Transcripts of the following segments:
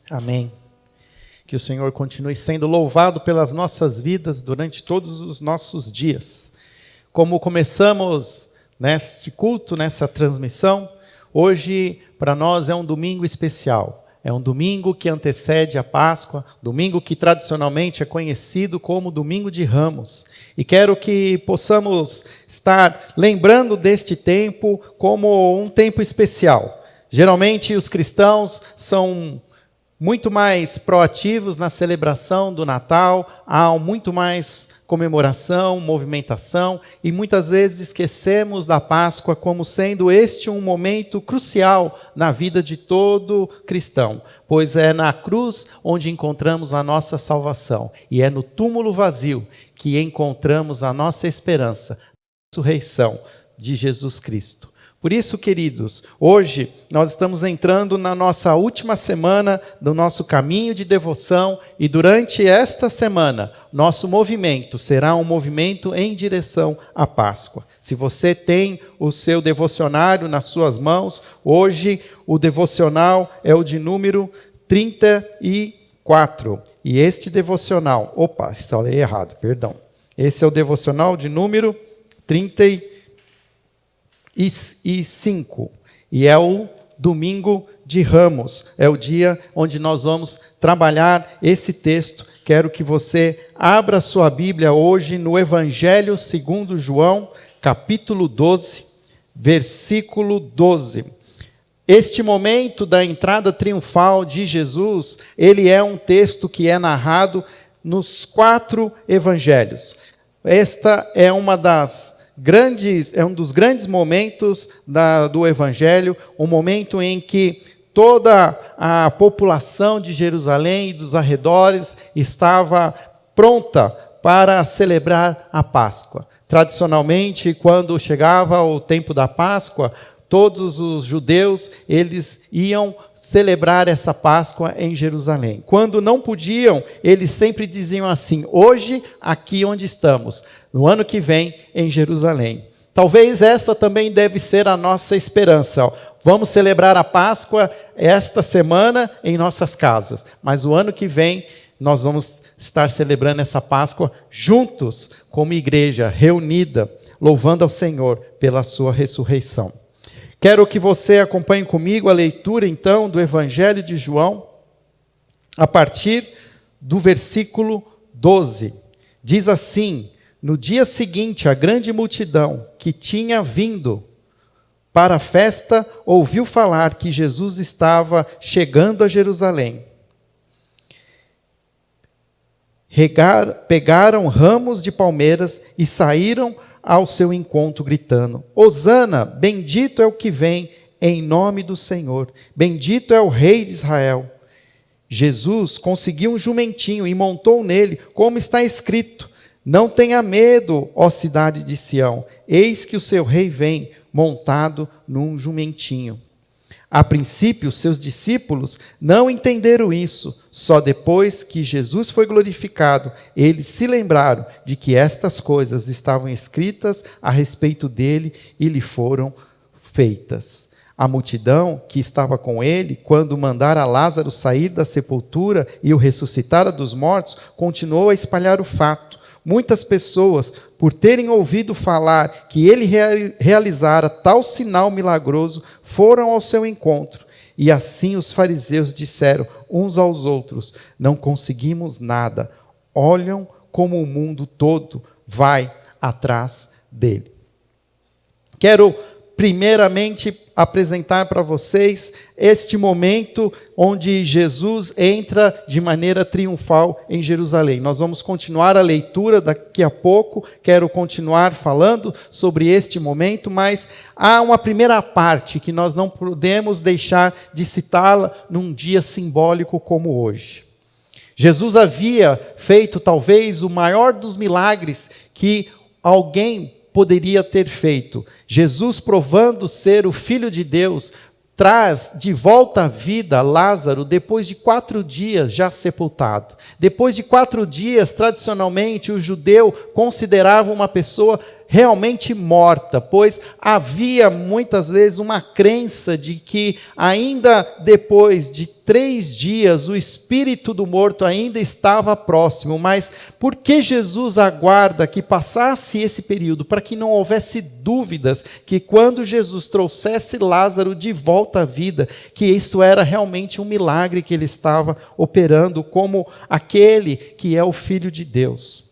Amém. Que o Senhor continue sendo louvado pelas nossas vidas durante todos os nossos dias. Como começamos neste culto, nessa transmissão, hoje para nós é um domingo especial. É um domingo que antecede a Páscoa, domingo que tradicionalmente é conhecido como Domingo de Ramos. E quero que possamos estar lembrando deste tempo como um tempo especial. Geralmente os cristãos são muito mais proativos na celebração do Natal, há muito mais comemoração, movimentação, e muitas vezes esquecemos da Páscoa como sendo este um momento crucial na vida de todo cristão, pois é na cruz onde encontramos a nossa salvação, e é no túmulo vazio que encontramos a nossa esperança, a ressurreição de Jesus Cristo. Por isso, queridos, hoje nós estamos entrando na nossa última semana do nosso caminho de devoção e durante esta semana, nosso movimento será um movimento em direção à Páscoa. Se você tem o seu devocionário nas suas mãos, hoje o devocional é o de número 34. E este devocional, falei errado, perdão. Esse é o devocional de número 35. E é o Domingo de Ramos, é o dia onde nós vamos trabalhar esse texto. Quero que você abra sua Bíblia hoje no Evangelho segundo João, capítulo 12, versículo 12. Este momento da entrada triunfal de Jesus, ele é um texto que é narrado nos 4 evangelhos. Esta é um dos grandes momentos do Evangelho, um momento em que toda a população de Jerusalém e dos arredores estava pronta para celebrar a Páscoa. Tradicionalmente, quando chegava o tempo da Páscoa, todos os judeus, eles iam celebrar essa Páscoa em Jerusalém. Quando não podiam, eles sempre diziam assim: hoje, aqui onde estamos, no ano que vem, em Jerusalém. Talvez essa também deve ser a nossa esperança. Vamos celebrar a Páscoa esta semana em nossas casas, mas o ano que vem nós vamos estar celebrando essa Páscoa juntos, como igreja, reunida, louvando ao Senhor pela sua ressurreição. Quero que você acompanhe comigo a leitura, então, do Evangelho de João, a partir do versículo 12. Diz assim: no dia seguinte, a grande multidão que tinha vindo para a festa ouviu falar que Jesus estava chegando a Jerusalém. Pegaram ramos de palmeiras e saíram ao seu encontro, gritando: Hosana, bendito é o que vem em nome do Senhor, bendito é o Rei de Israel. Jesus conseguiu um jumentinho e montou nele, como está escrito: não tenha medo, ó cidade de Sião, eis que o seu rei vem, montado num jumentinho. A princípio, seus discípulos não entenderam isso. Só depois que Jesus foi glorificado, eles se lembraram de que estas coisas estavam escritas a respeito dele e lhe foram feitas. A multidão que estava com ele, quando mandara Lázaro sair da sepultura e o ressuscitara dos mortos, continuou a espalhar o fato. Muitas pessoas, por terem ouvido falar que ele realizara tal sinal milagroso, foram ao seu encontro. E assim os fariseus disseram uns aos outros: não conseguimos nada. Olham como o mundo todo vai atrás dele. Quero primeiramente apresentar para vocês este momento onde Jesus entra de maneira triunfal em Jerusalém. Nós vamos continuar a leitura daqui a pouco, quero continuar falando sobre este momento, mas há uma primeira parte que nós não podemos deixar de citá-la num dia simbólico como hoje. Jesus havia feito talvez o maior dos milagres que alguém poderia ter feito. Jesus, provando ser o Filho de Deus, traz de volta à vida Lázaro depois de 4 dias já sepultado. Depois de 4 dias, tradicionalmente, o judeu considerava uma pessoa realmente morta, pois havia muitas vezes uma crença de que ainda depois de 3 dias o espírito do morto ainda estava próximo. Mas por que Jesus aguarda que passasse esse período? Para que não houvesse dúvidas que quando Jesus trouxesse Lázaro de volta à vida, que isso era realmente um milagre que ele estava operando como aquele que é o Filho de Deus.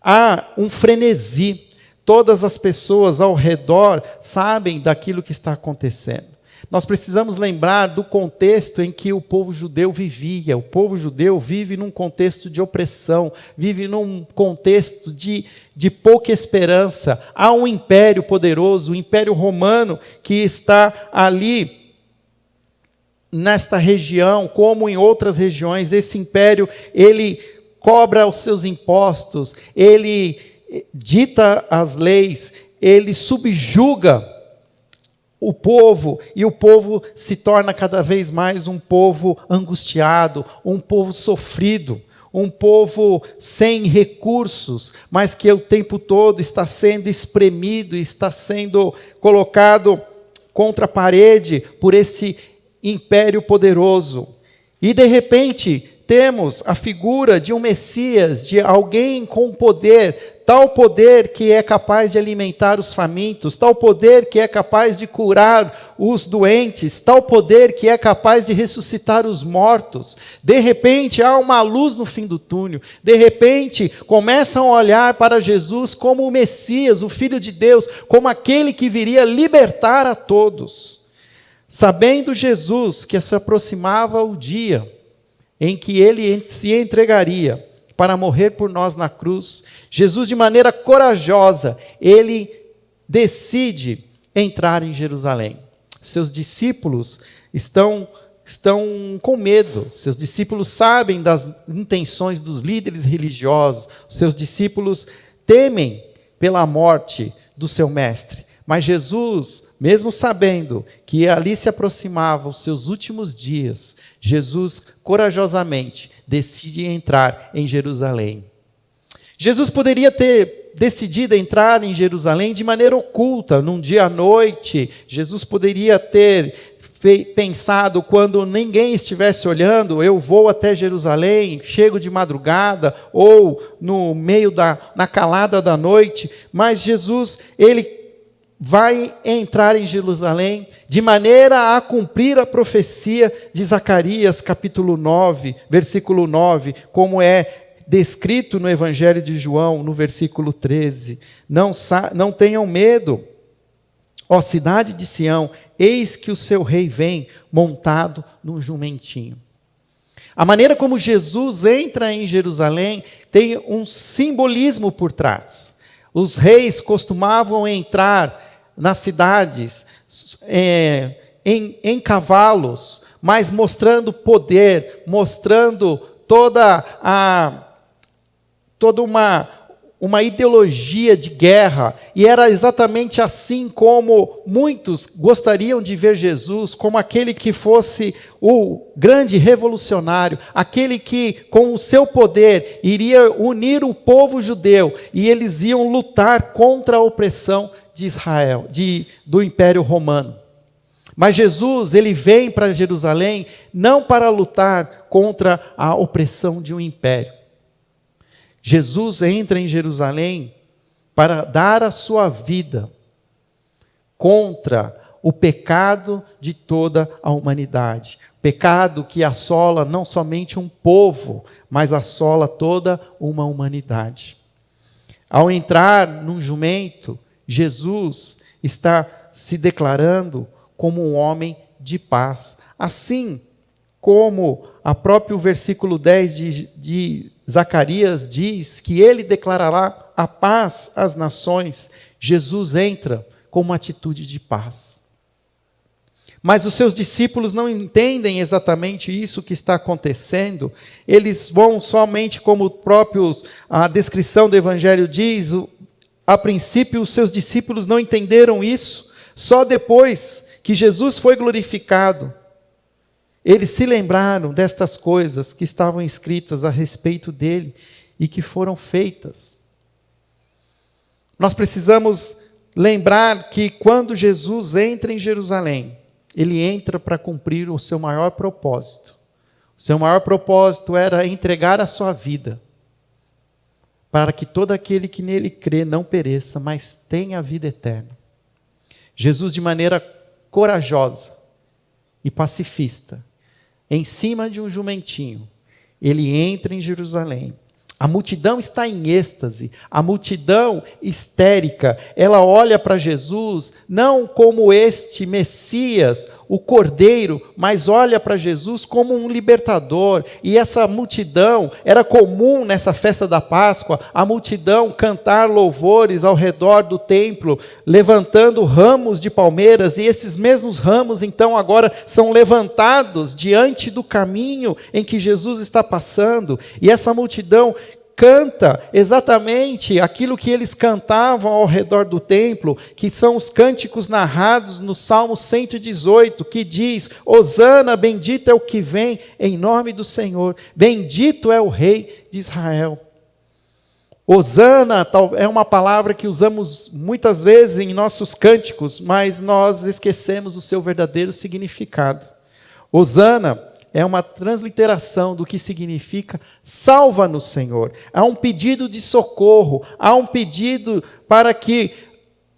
Há um frenesi. Todas as pessoas ao redor sabem daquilo que está acontecendo. Nós precisamos lembrar do contexto em que o povo judeu vivia. O povo judeu vive num contexto de opressão, vive num contexto de pouca esperança. Há um império poderoso, o Império Romano, que está ali nesta região, como em outras regiões. Esse império, ele cobra os seus impostos, ele dita as leis, ele subjuga o povo, e o povo se torna cada vez mais um povo angustiado, um povo sofrido, um povo sem recursos, mas que o tempo todo está sendo espremido, está sendo colocado contra a parede por esse império poderoso. E de repente temos a figura de um Messias, de alguém com poder, tal poder que é capaz de alimentar os famintos, tal poder que é capaz de curar os doentes, tal poder que é capaz de ressuscitar os mortos. De repente há uma luz no fim do túnel, de repente começam a olhar para Jesus como o Messias, o Filho de Deus, como aquele que viria libertar a todos. Sabendo Jesus que se aproximava o dia em que ele se entregaria para morrer por nós na cruz, Jesus, de maneira corajosa, ele decide entrar em Jerusalém. Seus discípulos estão com medo, seus discípulos sabem das intenções dos líderes religiosos, seus discípulos temem pela morte do seu mestre. Mas Jesus, mesmo sabendo que ali se aproximavam os seus últimos dias, Jesus corajosamente decide entrar em Jerusalém. Jesus poderia ter decidido entrar em Jerusalém de maneira oculta, num dia à noite. Jesus poderia ter pensado, quando ninguém estivesse olhando, eu vou até Jerusalém, chego de madrugada, ou no meio na calada da noite. Mas Jesus, ele vai entrar em Jerusalém de maneira a cumprir a profecia de Zacarias, capítulo 9, versículo 9, como é descrito no Evangelho de João, no versículo 13. Não tenham medo, ó cidade de Sião, eis que o seu rei vem montado num jumentinho. A maneira como Jesus entra em Jerusalém tem um simbolismo por trás. Os reis costumavam entrar nas cidades em cavalos, mas mostrando poder, mostrando toda uma ideologia de guerra. E era exatamente assim como muitos gostariam de ver Jesus, como aquele que fosse o grande revolucionário, aquele que com o seu poder iria unir o povo judeu, e eles iam lutar contra a opressão de Israel, do Império Romano. Mas Jesus, ele vem para Jerusalém não para lutar contra a opressão de um império. Jesus entra em Jerusalém para dar a sua vida contra o pecado de toda a humanidade. Pecado que assola não somente um povo, mas assola toda uma humanidade. Ao entrar num jumento, Jesus está se declarando como um homem de paz. Assim como o próprio versículo 10 de Zacarias diz que ele declarará a paz às nações, Jesus entra com uma atitude de paz. Mas os seus discípulos não entendem exatamente isso que está acontecendo. Eles vão somente, como a descrição do Evangelho diz, a princípio os seus discípulos não entenderam isso. Só depois que Jesus foi glorificado, eles se lembraram destas coisas que estavam escritas a respeito dele e que foram feitas. Nós precisamos lembrar que quando Jesus entra em Jerusalém, ele entra para cumprir o seu maior propósito. O seu maior propósito era entregar a sua vida, para que todo aquele que nele crê não pereça, mas tenha a vida eterna. Jesus, de maneira corajosa e pacifista, em cima de um jumentinho, ele entra em Jerusalém. A multidão está em êxtase, a multidão histérica, ela olha para Jesus não como este Messias, o Cordeiro, mas olha para Jesus como um libertador. E essa multidão, era comum nessa festa da Páscoa, a multidão cantar louvores ao redor do templo, levantando ramos de palmeiras, e esses mesmos ramos então agora são levantados diante do caminho em que Jesus está passando, e essa multidão canta exatamente aquilo que eles cantavam ao redor do templo, que são os cânticos narrados no Salmo 118, que diz: Hosana, bendito é o que vem em nome do Senhor, bendito é o Rei de Israel. Hosana é uma palavra que usamos muitas vezes em nossos cânticos, mas nós esquecemos o seu verdadeiro significado. Hosana é uma transliteração do que significa salva-nos, Senhor. Há um pedido de socorro, há um pedido para que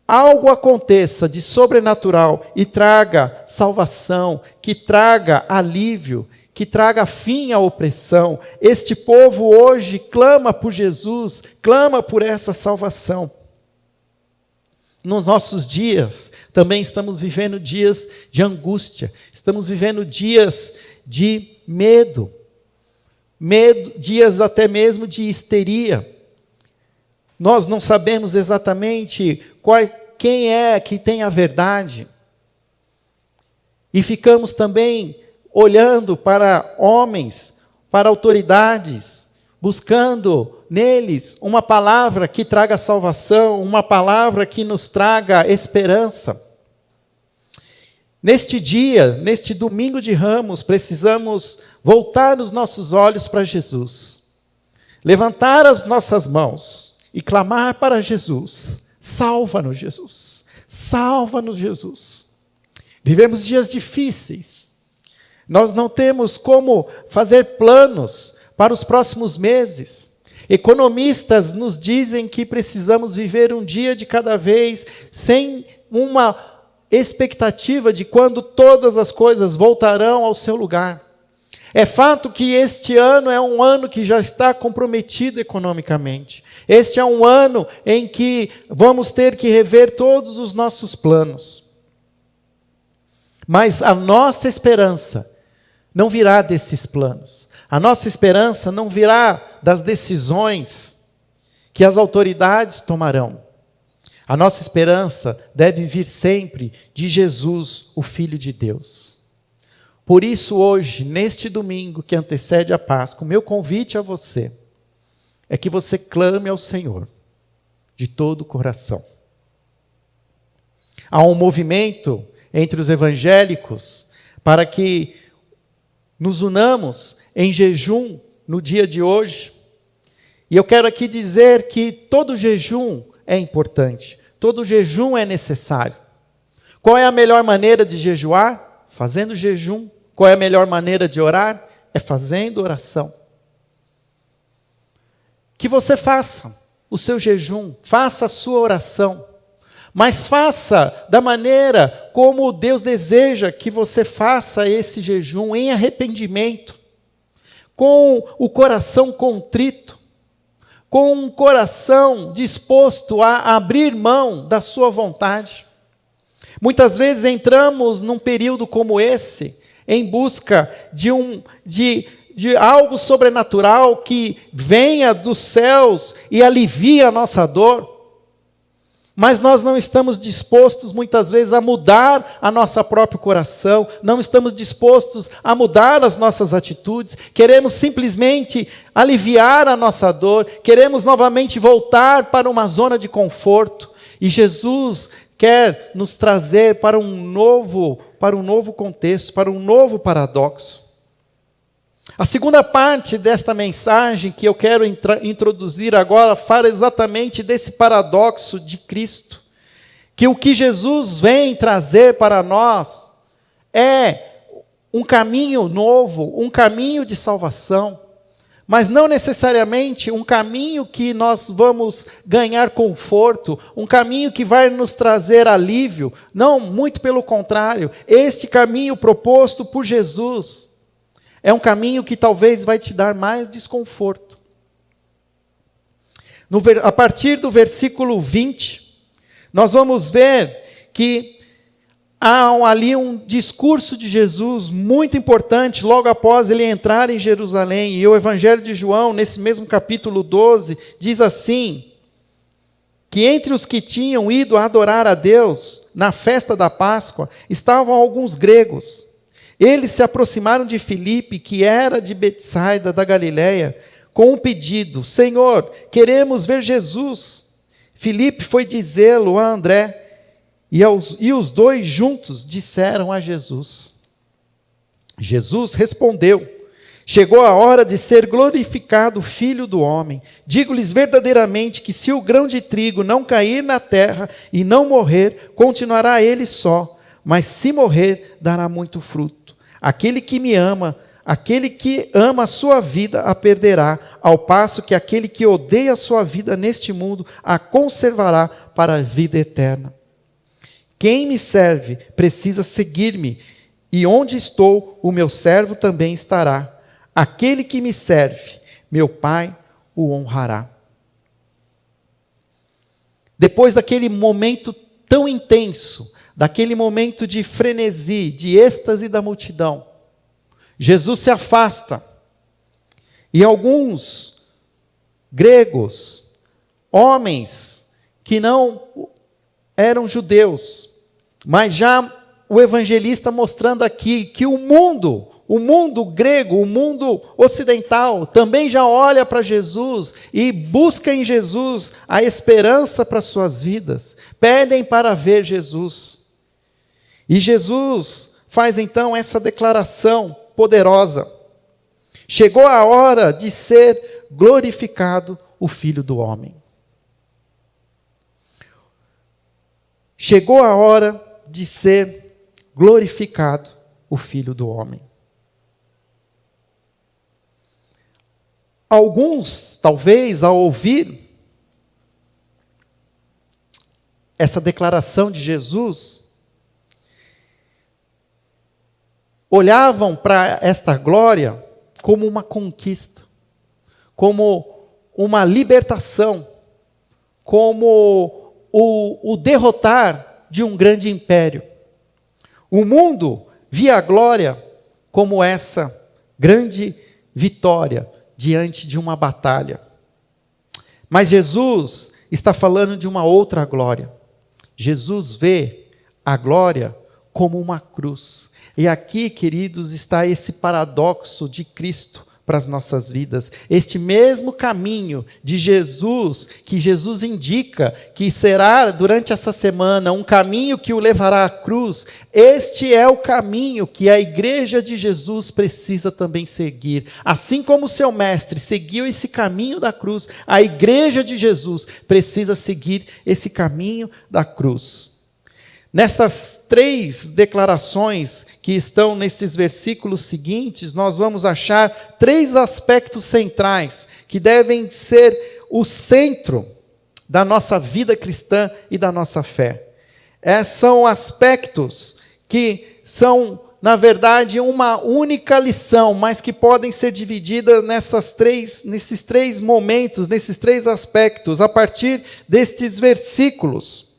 algo aconteça de sobrenatural e traga salvação, que traga alívio, que traga fim à opressão. Este povo hoje clama por Jesus, clama por essa salvação. Nos nossos dias, também estamos vivendo dias de angústia, estamos vivendo dias de medo, dias até mesmo de histeria. Nós não sabemos exatamente quem é que tem a verdade. E ficamos também olhando para homens, para autoridades, buscando neles uma palavra que traga salvação, uma palavra que nos traga esperança. Neste dia, neste domingo de Ramos, precisamos voltar os nossos olhos para Jesus, levantar as nossas mãos e clamar para Jesus: salva-nos, Jesus, salva-nos, Jesus. Vivemos dias difíceis, nós não temos como fazer planos para os próximos meses. Economistas nos dizem que precisamos viver um dia de cada vez, sem uma expectativa de quando todas as coisas voltarão ao seu lugar. É fato que este ano é um ano que já está comprometido economicamente. Este é um ano em que vamos ter que rever todos os nossos planos. Mas a nossa esperança não virá desses planos. A nossa esperança não virá das decisões que as autoridades tomarão. A nossa esperança deve vir sempre de Jesus, o Filho de Deus. Por isso hoje, neste domingo que antecede a Páscoa, o meu convite a você é que você clame ao Senhor de todo o coração. Há um movimento entre os evangélicos para que nos unamos em jejum no dia de hoje. E eu quero aqui dizer que todo jejum é importante, todo jejum é necessário. Qual é a melhor maneira de jejuar? Fazendo jejum. Qual é a melhor maneira de orar? É fazendo oração. Que você faça o seu jejum, faça a sua oração, mas faça da maneira como Deus deseja que você faça esse jejum, em arrependimento, com o coração contrito, com um coração disposto a abrir mão da sua vontade. Muitas vezes entramos num período como esse, em busca de algo sobrenatural que venha dos céus e alivie a nossa dor. Mas nós não estamos dispostos, muitas vezes, a mudar a nosso próprio coração, não estamos dispostos a mudar as nossas atitudes, queremos simplesmente aliviar a nossa dor, queremos novamente voltar para uma zona de conforto, e Jesus quer nos trazer para um novo contexto, para um novo paradoxo. A segunda parte desta mensagem que eu quero introduzir agora fala exatamente desse paradoxo de Cristo, que o que Jesus vem trazer para nós é um caminho novo, um caminho de salvação, mas não necessariamente um caminho que nós vamos ganhar conforto, um caminho que vai nos trazer alívio, não, muito pelo contrário, este caminho proposto por Jesus é um caminho que talvez vai te dar mais desconforto. A partir do versículo 20, nós vamos ver que há ali um discurso de Jesus muito importante, logo após ele entrar em Jerusalém. E o Evangelho de João, nesse mesmo capítulo 12, diz assim, que entre os que tinham ido adorar a Deus na festa da Páscoa, estavam alguns gregos. Eles se aproximaram de Filipe, que era de Betsaida da Galileia, com um pedido: Senhor, queremos ver Jesus. Filipe foi dizê-lo a André, e os dois juntos disseram a Jesus. Jesus respondeu: chegou a hora de ser glorificado o Filho do Homem. Digo-lhes verdadeiramente que se o grão de trigo não cair na terra e não morrer, continuará ele só, mas se morrer, dará muito fruto. Aquele que me ama, aquele que ama a sua vida, a perderá, ao passo que aquele que odeia a sua vida neste mundo, a conservará para a vida eterna. Quem me serve precisa seguir-me, e onde estou, o meu servo também estará. Aquele que me serve, meu Pai o honrará. Depois daquele momento tão intenso, daquele momento de frenesi, de êxtase da multidão, Jesus se afasta, e alguns gregos, homens que não eram judeus, mas já o evangelista mostrando aqui que o mundo grego, o mundo ocidental, também já olha para Jesus e busca em Jesus a esperança para suas vidas, pedem para ver Jesus. E Jesus faz então essa declaração poderosa: chegou a hora de ser glorificado o Filho do Homem. Chegou a hora de ser glorificado o Filho do Homem. Alguns, talvez, ao ouvir essa declaração de Jesus, olhavam para esta glória como uma conquista, como uma libertação, como o derrotar de um grande império. O mundo via a glória como essa grande vitória diante de uma batalha. Mas Jesus está falando de uma outra glória. Jesus vê a glória como uma cruz. E aqui, queridos, está esse paradoxo de Cristo para as nossas vidas. Este mesmo caminho de Jesus, que Jesus indica que será durante essa semana um caminho que o levará à cruz, este é o caminho que a igreja de Jesus precisa também seguir. Assim como o seu mestre seguiu esse caminho da cruz, a igreja de Jesus precisa seguir esse caminho da cruz. Nestas três declarações que estão nesses versículos seguintes, nós vamos achar três aspectos centrais que devem ser o centro da nossa vida cristã e da nossa fé. São aspectos que são, na verdade, uma única lição, mas que podem ser divididas nesses três momentos, nesses três aspectos, a partir destes versículos.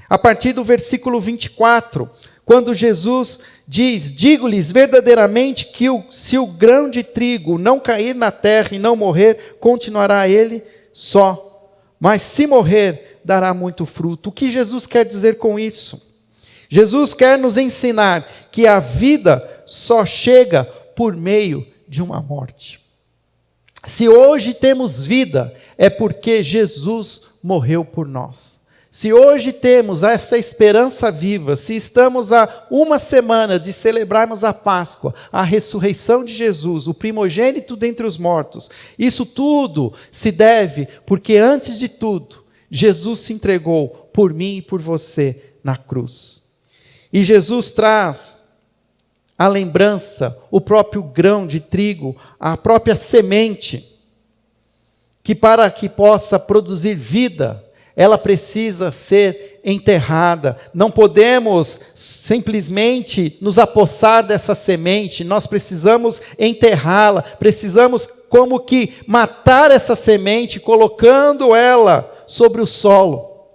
A partir do versículo 24, quando Jesus diz: digo-lhes verdadeiramente que se o grão de trigo não cair na terra e não morrer, continuará ele só, mas se morrer, dará muito fruto. O que Jesus quer dizer com isso? Jesus quer nos ensinar que a vida só chega por meio de uma morte. Se hoje temos vida, é porque Jesus morreu por nós. Se hoje temos essa esperança viva, se estamos a uma semana de celebrarmos a Páscoa, a ressurreição de Jesus, o primogênito dentre os mortos, isso tudo se deve porque, antes de tudo, Jesus se entregou por mim e por você na cruz. E Jesus traz a lembrança, o próprio grão de trigo, a própria semente, que para que possa produzir vida, ela precisa ser enterrada. Não podemos simplesmente nos apossar dessa semente, nós precisamos enterrá-la, precisamos como que matar essa semente, colocando ela sobre o solo,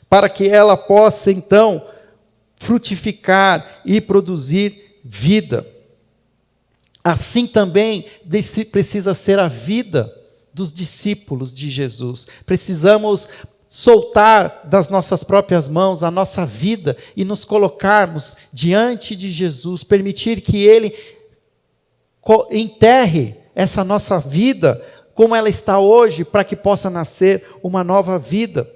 para que ela possa então frutificar e produzir vida. Assim também precisa ser a vida dos discípulos de Jesus. Precisamos soltar das nossas próprias mãos a nossa vida e nos colocarmos diante de Jesus, permitir que Ele enterre essa nossa vida como ela está hoje, para que possa nascer uma nova vida.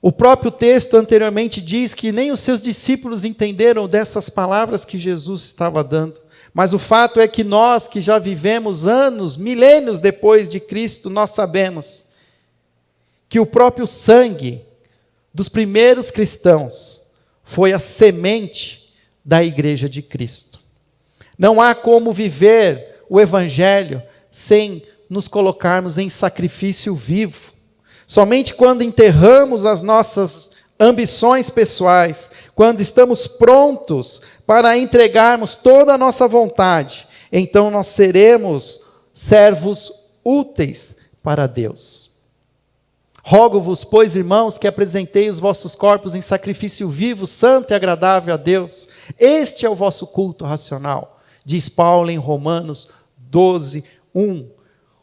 O próprio texto anteriormente diz que nem os seus discípulos entenderam dessas palavras que Jesus estava dando. Mas o fato é que nós, que já vivemos anos, milênios depois de Cristo, nós sabemos que o próprio sangue dos primeiros cristãos foi a semente da igreja de Cristo. Não há como viver o evangelho sem nos colocarmos em sacrifício vivo. Somente quando enterramos as nossas ambições pessoais, quando estamos prontos para entregarmos toda a nossa vontade, então nós seremos servos úteis para Deus. Rogo-vos, pois, irmãos, que apresentei os vossos corpos em sacrifício vivo, santo e agradável a Deus. Este é o vosso culto racional, diz Paulo em Romanos 12, 1.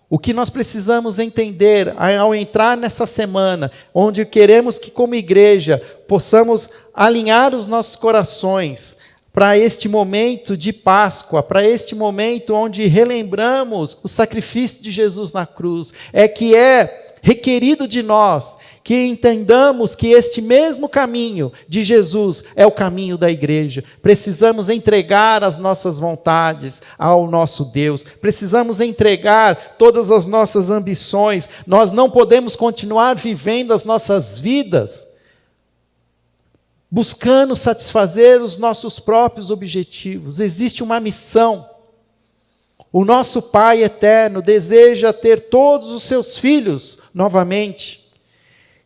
O que nós precisamos entender ao entrar nessa semana, onde queremos que como igreja possamos alinhar os nossos corações para este momento de Páscoa, para este momento onde relembramos o sacrifício de Jesus na cruz, é que é requerido de nós que entendamos que este mesmo caminho de Jesus é o caminho da igreja. Precisamos entregar as nossas vontades ao nosso Deus. Precisamos entregar todas as nossas ambições. Nós não podemos continuar vivendo as nossas vidas buscando satisfazer os nossos próprios objetivos. Existe uma missão. O nosso Pai eterno deseja ter todos os seus filhos novamente.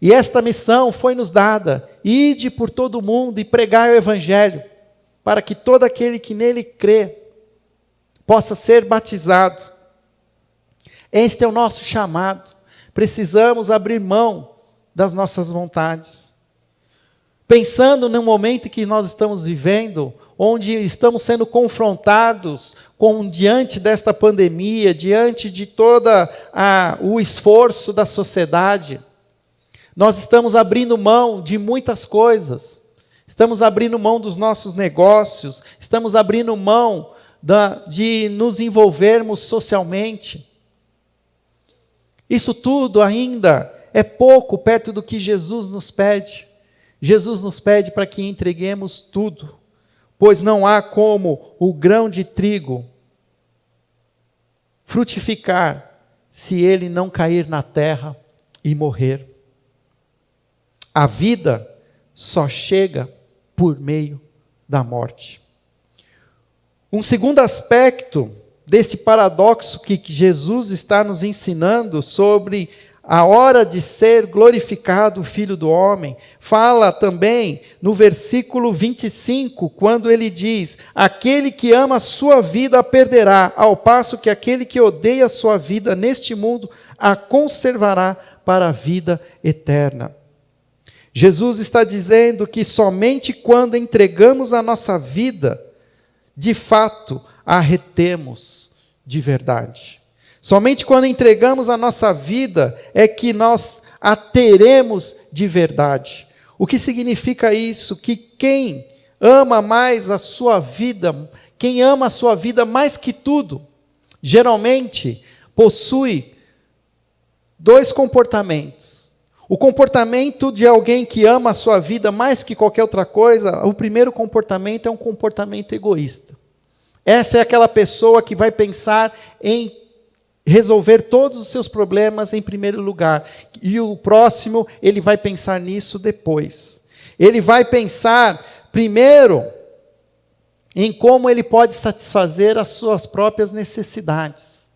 E esta missão foi nos dada: ide por todo o mundo e pregai o Evangelho, para que todo aquele que nele crê possa ser batizado. Este é o nosso chamado. Precisamos abrir mão das nossas vontades. Pensando no momento que nós estamos vivendo, onde estamos sendo confrontados diante desta pandemia, diante de todo o esforço da sociedade, nós estamos abrindo mão de muitas coisas. Estamos abrindo mão dos nossos negócios, estamos abrindo mão de nos envolvermos socialmente. Isso tudo ainda é pouco perto do que Jesus nos pede. Jesus nos pede para que entreguemos tudo, pois não há como o grão de trigo frutificar se ele não cair na terra e morrer. A vida só chega por meio da morte. Um segundo aspecto desse paradoxo que Jesus está nos ensinando sobre a hora de ser glorificado o Filho do Homem, fala também no versículo 25, quando ele diz: aquele que ama a sua vida a perderá, ao passo que aquele que odeia a sua vida neste mundo a conservará para a vida eterna. Jesus está dizendo que somente quando entregamos a nossa vida, de fato, a retemos de verdade. Somente quando entregamos a nossa vida é que nós a teremos de verdade. O que significa isso? Que quem ama mais a sua vida, quem ama a sua vida mais que tudo, geralmente possui dois comportamentos. O comportamento de alguém que ama a sua vida mais que qualquer outra coisa, o primeiro comportamento é um comportamento egoísta. Essa é aquela pessoa que vai pensar em resolver todos os seus problemas em primeiro lugar. E o próximo, ele vai pensar nisso depois. Ele vai pensar primeiro em como ele pode satisfazer as suas próprias necessidades.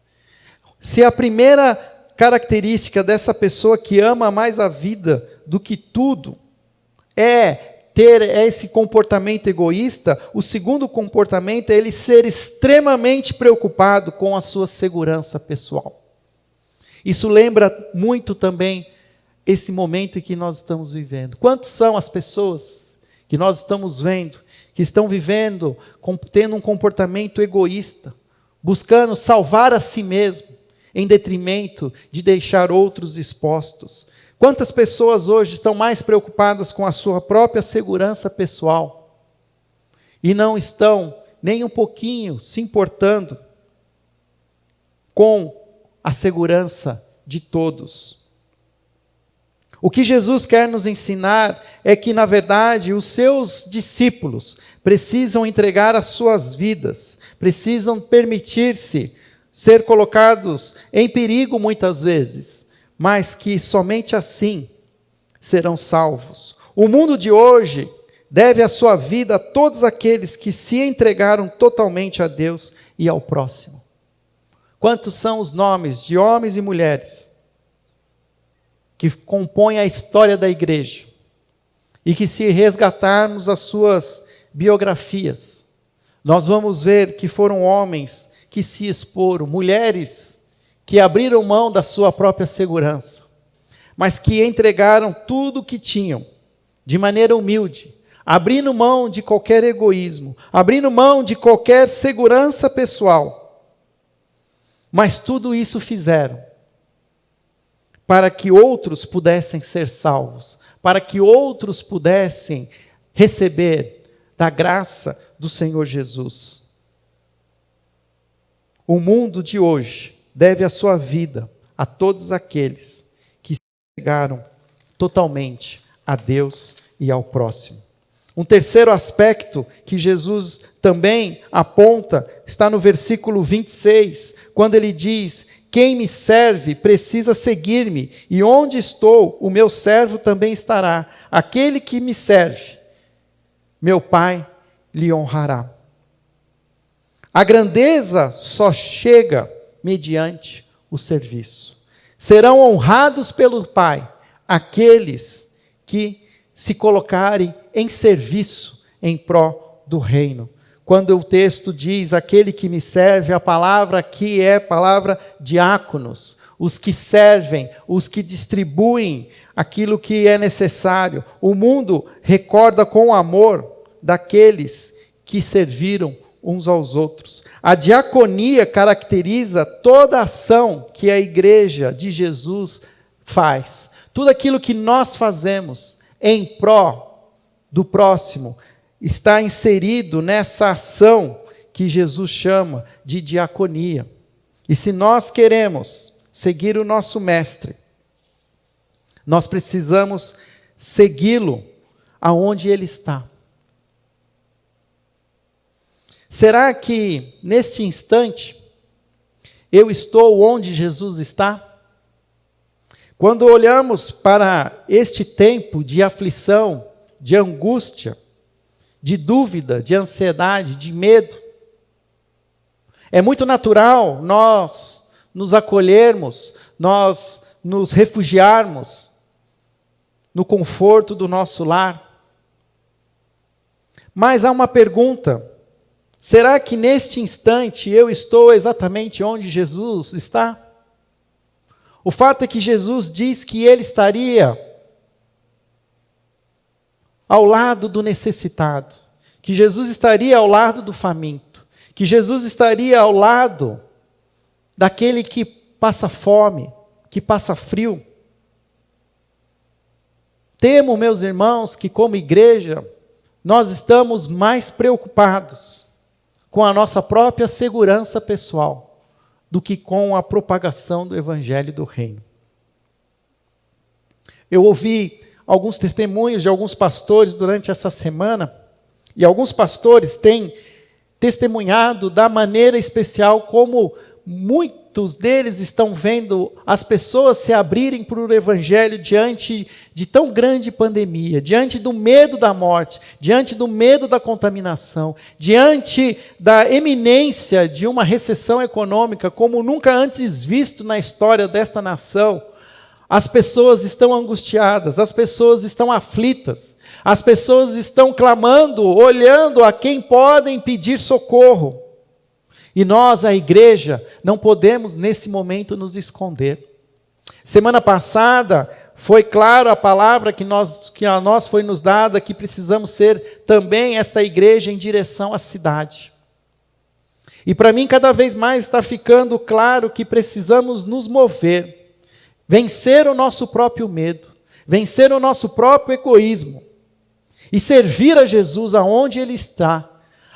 Se a primeira característica dessa pessoa que ama mais a vida do que tudo é ter esse comportamento egoísta, o segundo comportamento é ele ser extremamente preocupado com a sua segurança pessoal. Isso lembra muito também esse momento em que nós estamos vivendo. Quantos são as pessoas que nós estamos vendo, que estão vivendo, tendo um comportamento egoísta, buscando salvar a si mesmo, em detrimento de deixar outros expostos? Quantas pessoas hoje estão mais preocupadas com a sua própria segurança pessoal e não estão nem um pouquinho se importando com a segurança de todos? O que Jesus quer nos ensinar é que, na verdade, os seus discípulos precisam entregar as suas vidas, precisam permitir-se ser colocados em perigo muitas vezes, mas que somente assim serão salvos. O mundo de hoje deve a sua vida a todos aqueles que se entregaram totalmente a Deus e ao próximo. Quantos são os nomes de homens e mulheres que compõem a história da igreja e que, se resgatarmos as suas biografias, nós vamos ver que foram homens que se exporam, mulheres que abriram mão da sua própria segurança, mas que entregaram tudo o que tinham, de maneira humilde, abrindo mão de qualquer egoísmo, abrindo mão de qualquer segurança pessoal. Mas tudo isso fizeram para que outros pudessem ser salvos, para que outros pudessem receber da graça do Senhor Jesus. O mundo de hoje deve a sua vida a todos aqueles que se entregaram totalmente a Deus e ao próximo. Um terceiro aspecto que Jesus também aponta está no versículo 26, quando ele diz: quem me serve precisa seguir-me, e onde estou, o meu servo também estará. Aquele que me serve, meu Pai lhe honrará. A grandeza só chega mediante o serviço. Serão honrados pelo Pai aqueles que se colocarem em serviço em pró do reino. Quando o texto diz aquele que me serve, a palavra aqui é a palavra diáconos, os que servem, os que distribuem aquilo que é necessário. O mundo recorda com amor daqueles que serviram uns aos outros. A diaconia caracteriza toda a ação que a igreja de Jesus faz. Tudo aquilo que nós fazemos em pró do próximo está inserido nessa ação que Jesus chama de diaconia. E se nós queremos seguir o nosso mestre, nós precisamos segui-lo aonde ele está. Será que, neste instante, eu estou onde Jesus está? Quando olhamos para este tempo de aflição, de angústia, de dúvida, de ansiedade, de medo, é muito natural nós nos acolhermos, nós nos refugiarmos no conforto do nosso lar. Mas há uma pergunta: será que neste instante eu estou exatamente onde Jesus está? O fato é que Jesus diz que ele estaria ao lado do necessitado, que Jesus estaria ao lado do faminto, que Jesus estaria ao lado daquele que passa fome, que passa frio. Temo, meus irmãos, que como igreja nós estamos mais preocupados com a nossa própria segurança pessoal do que com a propagação do evangelho do reino. Eu ouvi alguns testemunhos de alguns pastores durante essa semana, e alguns pastores têm testemunhado da maneira especial como muitos deles estão vendo as pessoas se abrirem para o Evangelho diante de tão grande pandemia, diante do medo da morte, diante do medo da contaminação, diante da eminência de uma recessão econômica como nunca antes visto na história desta nação. As pessoas estão angustiadas, as pessoas estão aflitas, as pessoas estão clamando, olhando a quem podem pedir socorro. E nós, a igreja, não podemos nesse momento nos esconder. Semana passada, foi claro a palavra que a nós foi nos dada, que precisamos ser também esta igreja em direção à cidade. E para mim, cada vez mais está ficando claro que precisamos nos mover, vencer o nosso próprio medo, vencer o nosso próprio egoísmo e servir a Jesus aonde Ele está,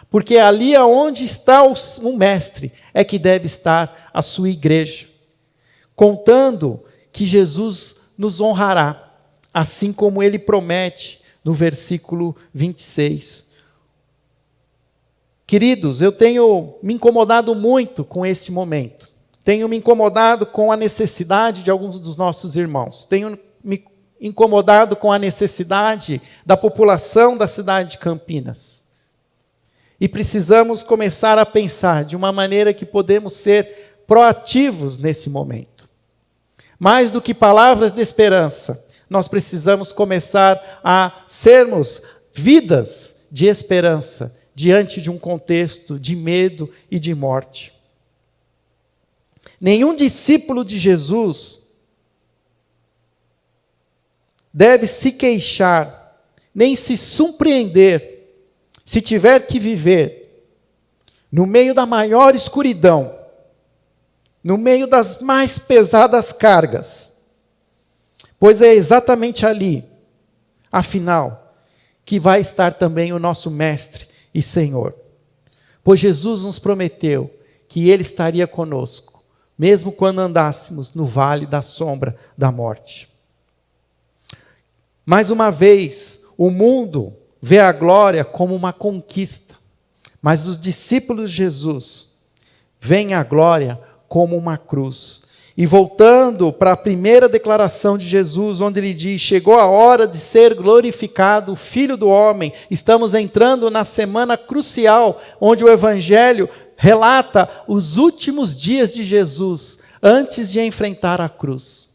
porque ali aonde está o Mestre é que deve estar a sua igreja, contando que Jesus nos honrará, assim como Ele promete no versículo 26. Queridos, eu tenho me incomodado muito com esse momento. Tenho me incomodado com a necessidade de alguns dos nossos irmãos. Tenho me incomodado com a necessidade da população da cidade de Campinas. E precisamos começar a pensar de uma maneira que podemos ser proativos nesse momento. Mais do que palavras de esperança, nós precisamos começar a sermos vidas de esperança diante de um contexto de medo e de morte. Nenhum discípulo de Jesus deve se queixar, nem se surpreender, se tiver que viver no meio da maior escuridão, no meio das mais pesadas cargas, pois é exatamente ali, afinal, que vai estar também o nosso Mestre e Senhor. Pois Jesus nos prometeu que Ele estaria conosco, mesmo quando andássemos no vale da sombra da morte. Mais uma vez, o mundo vê a glória como uma conquista, mas os discípulos de Jesus veem a glória como uma cruz. E voltando para a primeira declaração de Jesus, onde ele diz: chegou a hora de ser glorificado o Filho do Homem. Estamos entrando na semana crucial, onde o Evangelho relata os últimos dias de Jesus, antes de enfrentar a cruz.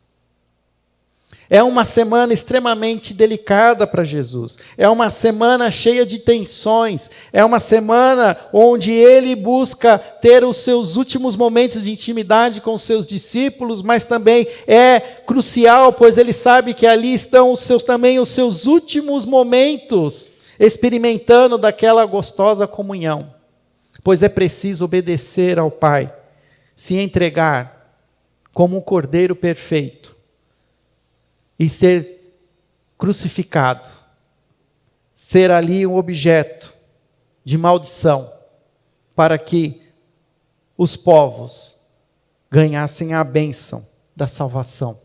É uma semana extremamente delicada para Jesus. É uma semana cheia de tensões. É uma semana onde ele busca ter os seus últimos momentos de intimidade com os seus discípulos, mas também é crucial, pois ele sabe que ali estão também os seus últimos momentos, experimentando daquela gostosa comunhão. Pois é preciso obedecer ao Pai, se entregar como um cordeiro perfeito, e ser crucificado, ser ali um objeto de maldição, para que os povos ganhassem a bênção da salvação.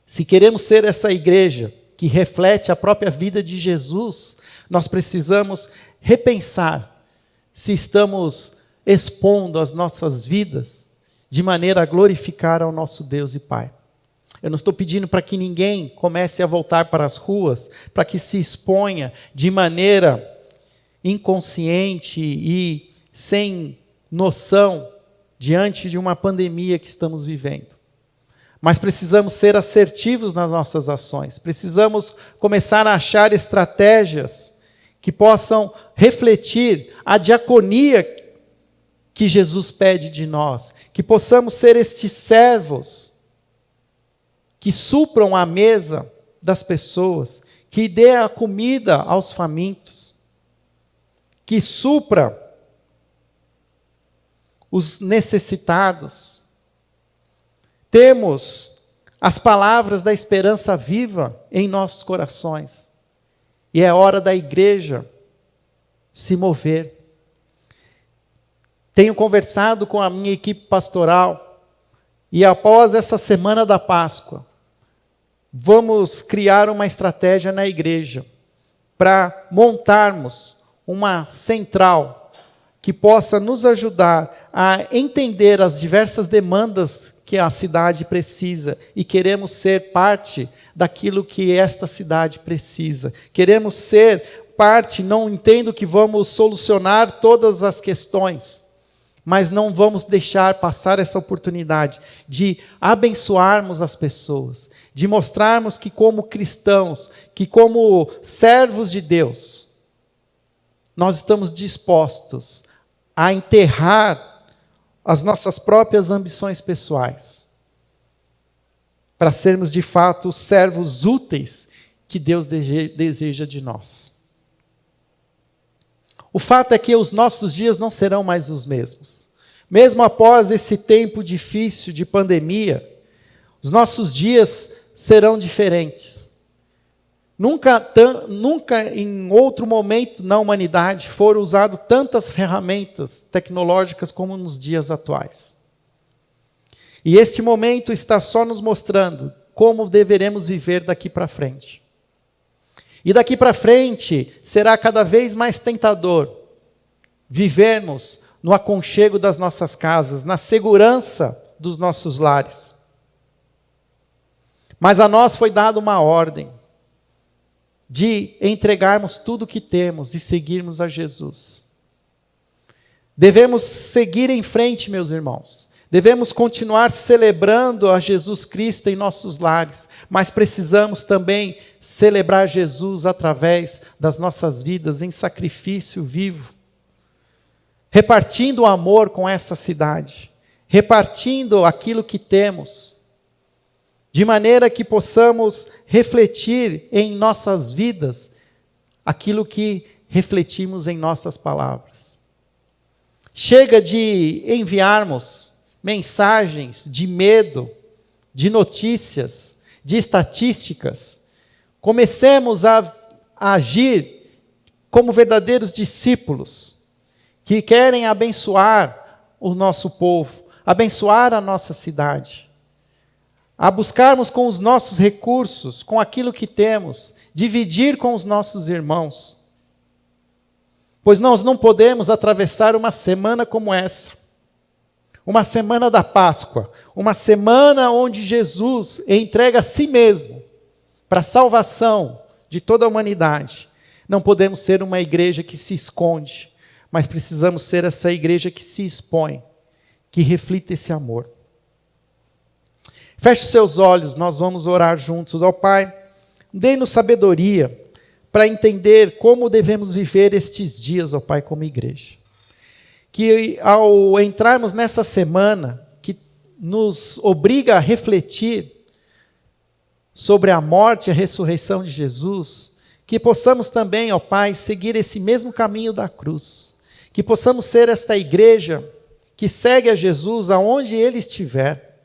Se queremos ser essa igreja que reflete a própria vida de Jesus, nós precisamos repensar se estamos expondo as nossas vidas de maneira a glorificar ao nosso Deus e Pai. Eu não estou pedindo para que ninguém comece a voltar para as ruas, para que se exponha de maneira inconsciente e sem noção diante de uma pandemia que estamos vivendo. Mas precisamos ser assertivos nas nossas ações. Precisamos começar a achar estratégias que possam refletir a diaconia que Jesus pede de nós. Que possamos ser estes servos que supram a mesa das pessoas, que dê a comida aos famintos, que supra os necessitados. Temos as palavras da esperança viva em nossos corações, e é hora da igreja se mover. Tenho conversado com a minha equipe pastoral, e após essa semana da Páscoa, vamos criar uma estratégia na igreja para montarmos uma central que possa nos ajudar a entender as diversas demandas que a cidade precisa e queremos ser parte daquilo que esta cidade precisa. Queremos ser parte, não entendo que vamos solucionar todas as questões, mas não vamos deixar passar essa oportunidade de abençoarmos as pessoas, de mostrarmos que como cristãos, que como servos de Deus, nós estamos dispostos a enterrar as nossas próprias ambições pessoais, para sermos de fato os servos úteis que Deus deseja de nós. O fato é que os nossos dias não serão mais os mesmos. Mesmo após esse tempo difícil de pandemia, os nossos dias serão diferentes. Nunca em outro momento na humanidade foram usadas tantas ferramentas tecnológicas como nos dias atuais. E este momento está só nos mostrando como deveremos viver daqui para frente. E daqui para frente será cada vez mais tentador vivermos no aconchego das nossas casas, na segurança dos nossos lares. Mas a nós foi dada uma ordem de entregarmos tudo o que temos e seguirmos a Jesus. Devemos seguir em frente, meus irmãos. Devemos continuar celebrando a Jesus Cristo em nossos lares, mas precisamos também celebrar Jesus através das nossas vidas em sacrifício vivo, repartindo o amor com esta cidade, repartindo aquilo que temos, de maneira que possamos refletir em nossas vidas aquilo que refletimos em nossas palavras. Chega de enviarmos mensagens de medo, de notícias, de estatísticas. Comecemos a agir como verdadeiros discípulos, que querem abençoar o nosso povo, abençoar a nossa cidade, a buscarmos com os nossos recursos, com aquilo que temos, dividir com os nossos irmãos. Pois nós não podemos atravessar uma semana como essa, uma semana da Páscoa, uma semana onde Jesus entrega a si mesmo para a salvação de toda a humanidade. Não podemos ser uma igreja que se esconde, mas precisamos ser essa igreja que se expõe, que reflita esse amor. Feche seus olhos, nós vamos orar juntos. Ó Pai, dê-nos sabedoria para entender como devemos viver estes dias, ó Pai, como igreja. Que ao entrarmos nessa semana, que nos obriga a refletir sobre a morte e a ressurreição de Jesus, que possamos também, ó Pai, seguir esse mesmo caminho da cruz. Que possamos ser esta igreja que segue a Jesus aonde Ele estiver.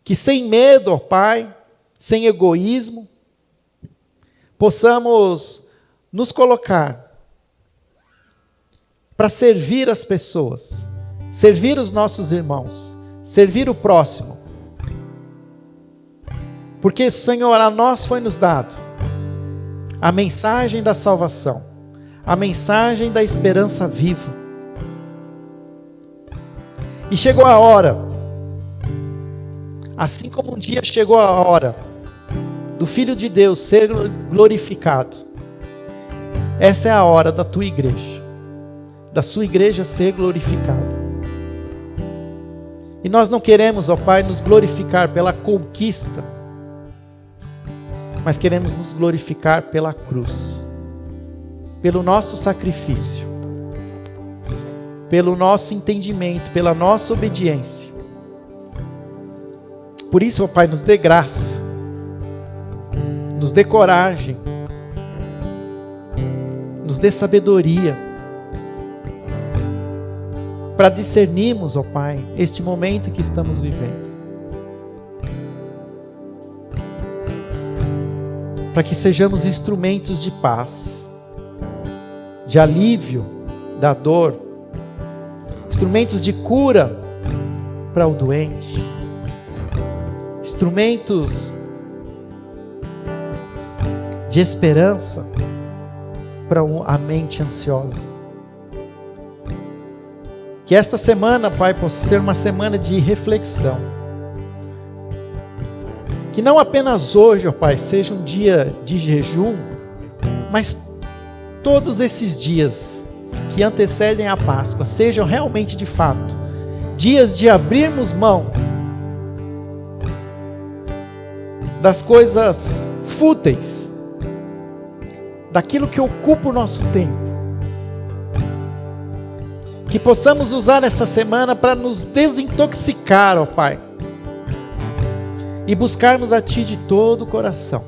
Que sem medo, ó Pai, sem egoísmo, possamos nos colocar para servir as pessoas, servir os nossos irmãos, servir o próximo. Porque, Senhor, a nós foi nos dado a mensagem da salvação, a mensagem da esperança viva. E chegou a hora, assim como um dia chegou a hora do Filho de Deus ser glorificado, essa é a hora da tua igreja, da sua igreja ser glorificada. E nós não queremos, ó Pai, nos glorificar pela conquista, mas queremos nos glorificar pela cruz, pelo nosso sacrifício, pelo nosso entendimento, pela nossa obediência. Por isso, ó Pai, nos dê graça, nos dê coragem, nos dê sabedoria, para discernirmos, ó Pai, este momento que estamos vivendo. Para que sejamos instrumentos de paz, de alívio da dor, instrumentos de cura para o doente, instrumentos de esperança para a mente ansiosa. Que esta semana, Pai, possa ser uma semana de reflexão. Que não apenas hoje, ó Pai, seja um dia de jejum, mas todos esses dias que antecedem a Páscoa sejam realmente, de fato, dias de abrirmos mão das coisas fúteis, daquilo que ocupa o nosso tempo. Que possamos usar essa semana para nos desintoxicar, ó Pai, e buscarmos a Ti de todo o coração,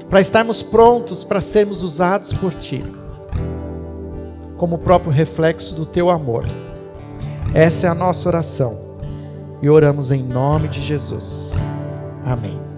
para estarmos prontos para sermos usados por Ti, como o próprio reflexo do Teu amor. Essa é a nossa oração, e oramos em nome de Jesus. Amém.